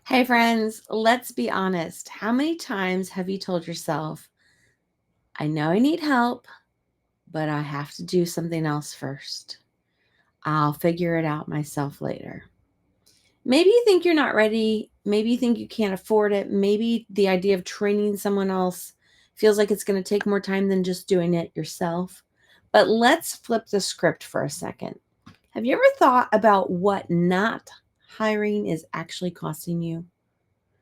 Hey, friends, let's be honest. How many times have you told yourself, I know I need help, but I have to do something else first? I'll figure it out myself later. Maybe you think you're not ready. Maybe you think you can't afford it. Maybe the idea of training someone else feels like it's going to take more time than just doing it yourself. But let's flip the script for a second. Have you ever thought about what not hiring is actually costing you?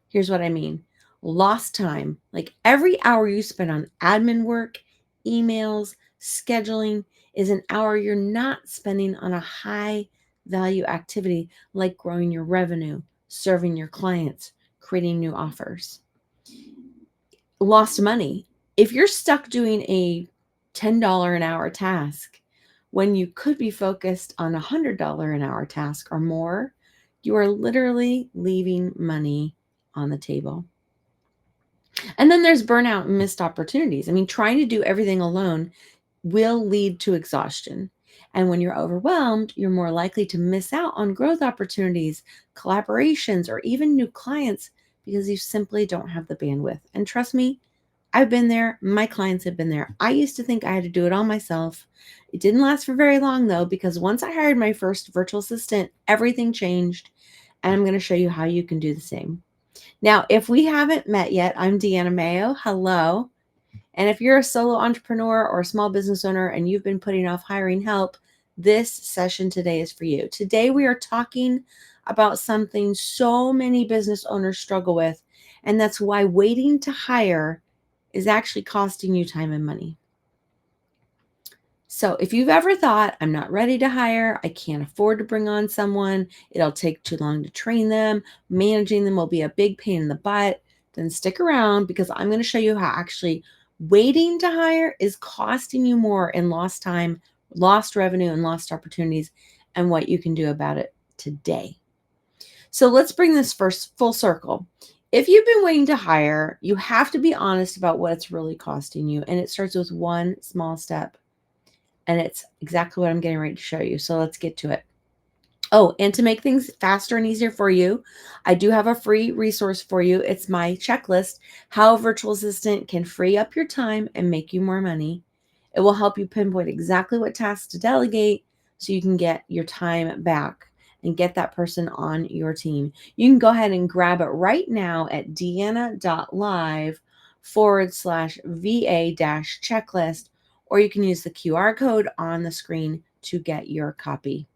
Here's what I mean: lost time. Like every hour you spend on admin work, emails, scheduling is an hour you're not spending on a high value activity like growing your revenue, serving your clients, creating new offers. Lost money. If you're stuck doing a $10 an hour task when you could be focused on a $100 an hour task or more, you are literally leaving money on the table. And then there's burnout and missed opportunities. I mean, trying to do everything alone will lead to exhaustion. And when you're overwhelmed, you're more likely to miss out on growth opportunities, collaborations, or even new clients because you simply don't have the bandwidth. And trust me, I've been there. My clients have been there. I used to think I had to do it all myself. It didn't last for very long, though, because once I hired my first virtual assistant, everything changed. And I'm going to show you how you can do the same. Now, if we haven't met yet, I'm Deanna Maio. Hello. And if you're a solo entrepreneur or a small business owner and you've been putting off hiring help, this session today is for you. Today, we are talking about something so many business owners struggle with, and that's why waiting to hire is actually costing you time and money. So, if you've ever thought, I'm not ready to hire, I can't afford to bring on someone, it'll take too long to train them, managing them will be a big pain in the butt, then stick around because I'm going to show you how actually waiting to hire is costing you more in lost time, lost revenue, and lost opportunities, and what you can do about it today. So, let's bring this first full circle. If you've been waiting to hire, you have to be honest about what it's really costing you, and it starts with one small step. And it's exactly what I'm getting ready to show you. So let's get to it. Oh, and to make things faster and easier for you, I do have a free resource for you. It's my checklist: how a virtual assistant can free up your time and make you more money. It will help you pinpoint exactly what tasks to delegate so you can get your time back and get that person on your team. You can go ahead and grab it right now at deanna.live/VA checklist, or you can use the QR code on the screen to get your copy.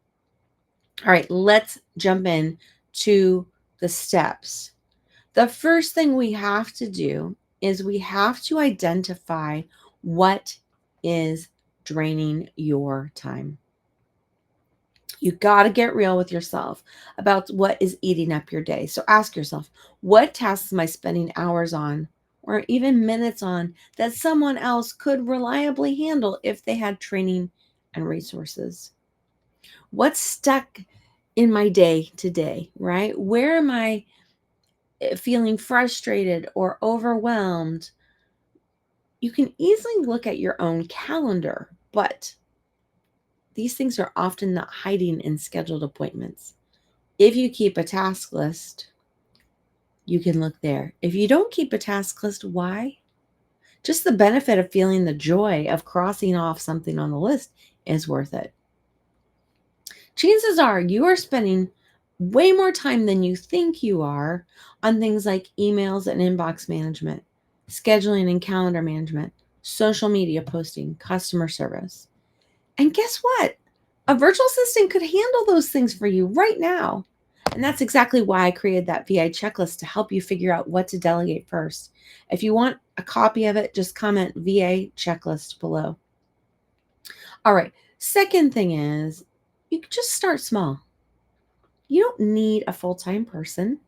All right, let's jump in to the steps. The first thing we have to do is we have to identify what is draining your time. You got to get real with yourself about what is eating up your day. So ask yourself, what tasks am I spending hours on or even minutes on that someone else could reliably handle if they had training and resources? What's stuck in my day today, right? Where am I feeling frustrated or overwhelmed? You can easily look at your own calendar, but these things are often not hiding in scheduled appointments. If you keep a task list, you can look there. If you don't keep a task list, why? Just the benefit of feeling the joy of crossing off something on the list is worth it. Chances are you are spending way more time than you think you are on things like emails and inbox management, scheduling and calendar management, social media posting, customer service. And guess what? A virtual assistant could handle those things for you right now. And that's exactly why I created that VI checklist to help you figure out what to delegate first. If you want a copy of it, just comment VA checklist below. All right. Second thing is you can just start small. You don't need a full time person.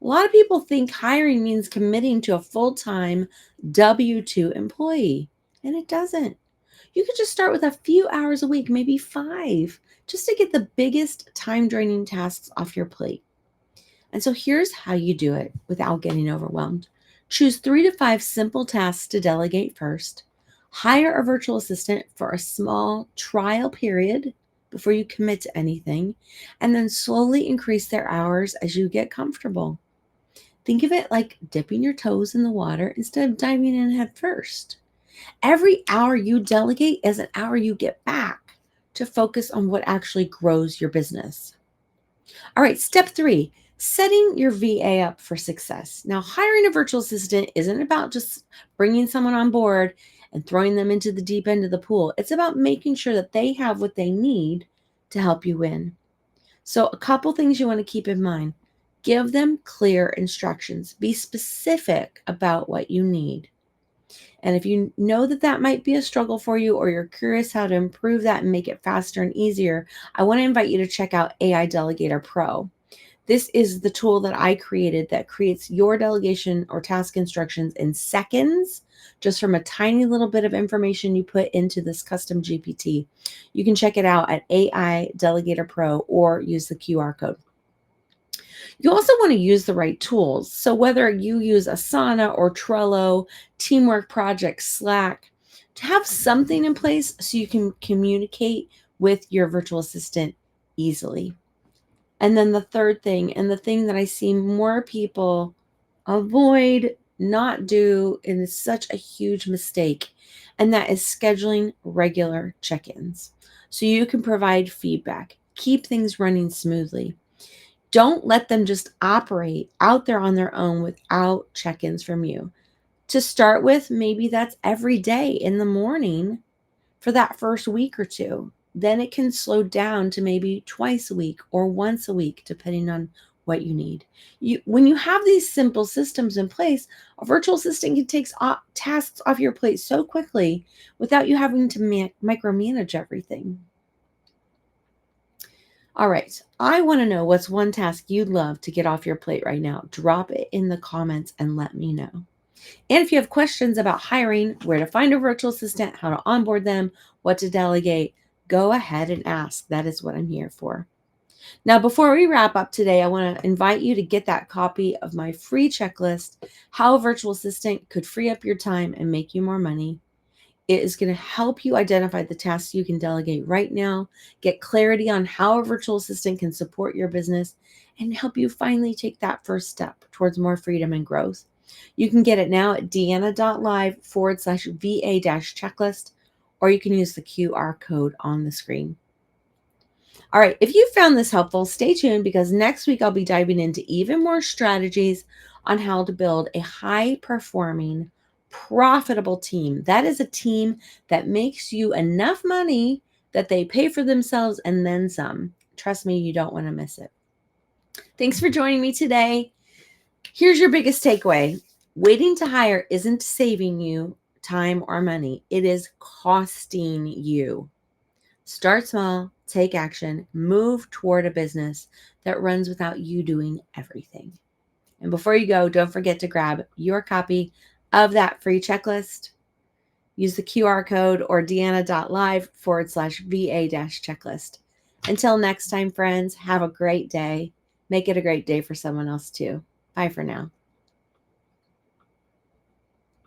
A lot of people think hiring means committing to a full time W-2 employee, and it doesn't. You could just start with a few hours a week, maybe 5, just to get the biggest time draining tasks off your plate. And so here's how you do it without getting overwhelmed. Choose 3 to 5 simple tasks to delegate first. Hire a virtual assistant for a small trial period before you commit to anything, and then slowly increase their hours as you get comfortable. Think of it like dipping your toes in the water instead of diving in head first. Every hour you delegate is an hour you get back to focus on what actually grows your business. All right, step 3, setting your VA up for success. Now, hiring a virtual assistant isn't about just bringing someone on board and throwing them into the deep end of the pool. It's about making sure that they have what they need to help you win. So, a couple things you want to keep in mind: give them clear instructions, be specific about what you need. And if you know that that might be a struggle for you, or you're curious how to improve that and make it faster and easier, I want to invite you to check out AI Delegator Pro. This is the tool that I created that creates your delegation or task instructions in seconds, just from a tiny little bit of information you put into this custom GPT. You can check it out at AI Delegator Pro or use the QR code. You also want to use the right tools. So whether you use Asana or Trello, Teamwork Project, Slack, to have something in place so you can communicate with your virtual assistant easily. And then the third thing, and the thing that I see more people avoid, not do, and is such a huge mistake, and that is scheduling regular check-ins so you can provide feedback, keep things running smoothly. Don't let them just operate out there on their own without check-ins from you. To start with, maybe that's every day in the morning for that first week or two. Then it can slow down to maybe twice a week or once a week, depending on what you need. When you have these simple systems in place, a virtual assistant can take tasks off your plate so quickly without you having to micromanage everything. All right, I want to know what's one task you'd love to get off your plate right now. Drop it in the comments and let me know. And if you have questions about hiring, where to find a virtual assistant, how to onboard them, what to delegate, go ahead and ask. That is what I'm here for. Now, before we wrap up today, I want to invite you to get that copy of my free checklist, How a Virtual Assistant Could Free Up Your Time and Make You More Money. It is going to help you identify the tasks you can delegate right now, get clarity on how a virtual assistant can support your business, and help you finally take that first step towards more freedom and growth. You can get it now at deanna.live/VA-checklist, or you can use the QR code on the screen. All right, if you found this helpful, stay tuned, because next week I'll be diving into even more strategies on how to build a high-performing, profitable team. That is a team that makes you enough money that they pay for themselves and then some. Trust me, you don't want to miss it. Thanks for joining me today. Here's your biggest takeaway. Waiting to hire isn't saving you time or money. It is costing you. Start small, take action, move toward a business that runs without you doing everything. And before you go, don't forget to grab your copy of that free checklist. Use the QR code or deanna.live/VA-checklist. Until next time, friends, have a great day. Make it a great day for someone else too. Bye for now.